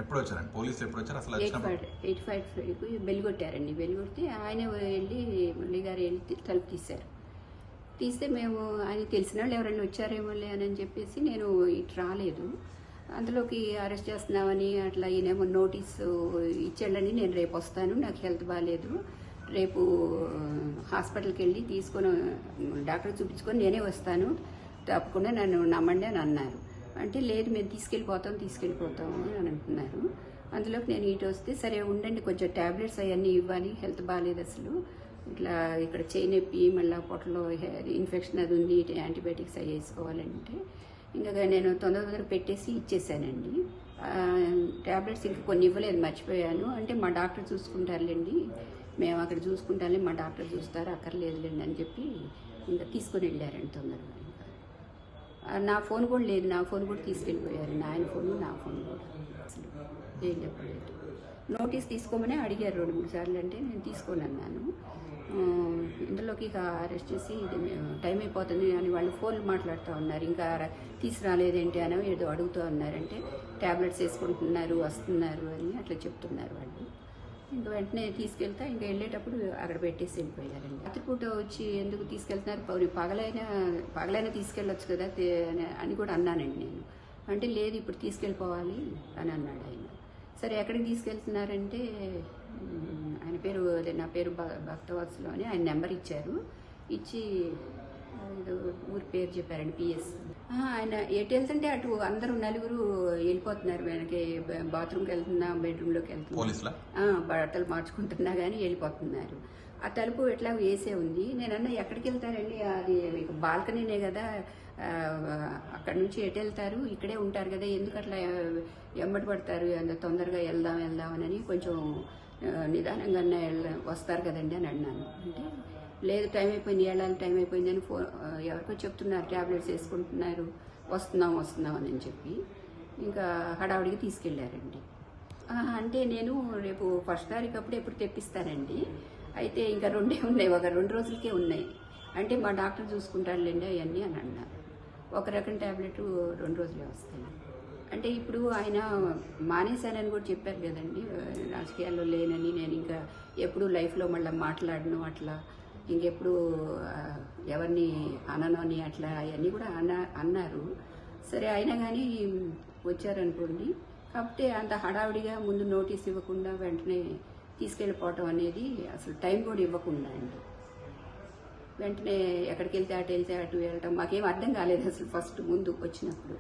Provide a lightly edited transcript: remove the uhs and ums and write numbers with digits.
ఎప్పుడు వచ్చారండి పోలీసులు ఎప్పుడు వచ్చారు అసలు 85 బెల్ కొట్టారండి. బెల్ కొడితే ఆయన వెళ్ళి మురళి గారు వెళ్ళి తలుపు తీశారు. తీస్తే మేము ఆయన తెలిసిన వాళ్ళు ఎవరైనా వచ్చారేమోలే అని చెప్పేసి నేను ఇటు రాలేదు. అందులోకి అరెస్ట్ చేస్తున్నామని అట్లా ఈయనేమో నోటీసు ఇచ్చాడని నేను రేపు వస్తాను, నాకు హెల్త్ బాగాలేదు, రేపు హాస్పిటల్కి వెళ్ళి తీసుకొని డాక్టర్ చూపించుకొని నేనే వస్తాను, తప్పకుండా నన్ను నమ్మండి అని అన్నారు. అంటే లేదు మేము తీసుకెళ్ళిపోతాము అని అంటున్నారు. అందులోకి నేను ఇటు వస్తే సరే ఉండండి, కొంచెం ట్యాబ్లెట్స్ అవన్నీ ఇవ్వాలి, హెల్త్ బాగాలేదు, అసలు ఇట్లా ఇక్కడ చేయి నొప్పి, మళ్ళీ పొట్టలో ఇన్ఫెక్షన్ అది ఉంది, యాంటీబయాటిక్స్ అవి వేసుకోవాలంటే ఇంకా నేను తొందర పెట్టేసి ఇచ్చేసానండి. ట్యాబ్లెట్స్ ఇంకా కొన్ని ఇవ్వలేదు, మర్చిపోయాను. అంటే మా డాక్టర్ చూసుకుంటారులేండి, మేము అక్కడ చూసుకుంటాంలే, మా డాక్టర్ చూస్తారు, అక్కర్లేదులేండి అని చెప్పి ఇంకా తీసుకొని వెళ్ళారండి తొందరగా. నా ఫోన్ కూడా లేదు, నా ఫోన్ కూడా తీసుకెళ్ళిపోయారు, ఆయన ఫోను నా ఫోన్ కూడా అసలు ఏం చెప్పలేదు. నోటీస్ తీసుకోమని అడిగారు 2-3 సార్లు, అంటే నేను తీసుకొని అన్నాను. ఇందులోకి ఇక అరెస్ట్ చేసి టైం అయిపోతుంది అని వాళ్ళు ఫోన్లు మాట్లాడుతూ ఉన్నారు, ఇంకా తీసుకురాలేదేంటి అని ఏదో అడుగుతూ ఉన్నారంటే ట్యాబ్లెట్స్ వేసుకుంటున్నారు వస్తున్నారు అని అట్లా చెప్తున్నారు వాళ్ళు. ఇంకా వెంటనే తీసుకెళ్తా ఇంకా వెళ్ళేటప్పుడు అక్కడ పెట్టేసి వెళ్ళిపోయారండి. రాత్రిపూట వచ్చి ఎందుకు తీసుకెళ్తున్నారు, పగలైనా తీసుకెళ్ళొచ్చు కదా అని కూడా అన్నానండి నేను. అంటే లేదు ఇప్పుడు తీసుకెళ్ళిపోవాలి అని అన్నాడు ఆయన. సరే ఎక్కడికి తీసుకెళ్తున్నారంటే ఆయన పేరు అదే నా పేరు భక్తవత్సలు అని ఆయన నెంబర్ ఇచ్చారు. ఇచ్చి ఏదో ఊరి పేరు చెప్పారండి, పిఎస్. ఆయన ఎటు వెళ్తుంటే అటు అందరూ నలుగురు వెళ్ళిపోతున్నారు, వెనక బాత్రూమ్కి వెళ్తున్నా, బెడ్రూమ్లోకి వెళ్తున్నా, బట్టలు మార్చుకుంటున్నా కానీ వెళ్ళిపోతున్నారు. ఆ తలుపు ఎట్లా వేసే ఉంది. నేనన్నా ఎక్కడికి వెళ్తారండి, అది బాల్కనీనే కదా, అక్కడ నుంచి ఎటు వెళ్తారు, ఇక్కడే ఉంటారు కదా, ఎందుకు అట్లా ఎమ్మటి పడతారు, అంత తొందరగా వెళ్దామని కొంచెం నిదానంగా వస్తారు కదండి అని అన్నాను. అంటే లేదు టైం అయిపోయింది, వెళ్ళాలి టైం అయిపోయింది అని ఎవరికో చెప్తున్నారు, ట్యాబ్లెట్స్ వేసుకుంటున్నారు, వస్తున్నాం అని చెప్పి ఇంకా హడావుడికి తీసుకెళ్లారండి. అంటే నేను రేపు 1వ తారీఖు అప్పుడు ఎప్పుడు తెప్పిస్తానండి, అయితే ఇంకా 2 ఉన్నాయి, ఒక 2 రోజులకే ఉన్నాయి, అంటే మా డాక్టర్ చూసుకుంటారులేండి అవన్నీ అని అన్నారు. ఒక రకం ట్యాబ్లెట్ 2 రోజులే వస్తాయి. అంటే ఇప్పుడు ఆయన మానేశానని కూడా చెప్పారు కదండి, రాజకీయాల్లో లేనని, నేను ఇంకా ఎప్పుడు లైఫ్లో మళ్ళీ మాట్లాడను, అట్లా ఇంకెప్పుడు ఎవరిని అనను అని అట్లా అవన్నీ కూడా అన్నారు. సరే అయినా కానీ వచ్చారనుకోండి, కాకపోతే అంత హడావుడిగా ముందు నోటీస్ ఇవ్వకుండా వెంటనే తీసుకెళ్ళిపోవటం అనేది అసలు టైం కూడా ఇవ్వకుండా అండి, వెంటనే ఎక్కడికి వెళ్తే అటు వెళ్ళటం మాకేం అర్థం కాలేదు అసలు ఫస్ట్ ముందు వచ్చినప్పుడు.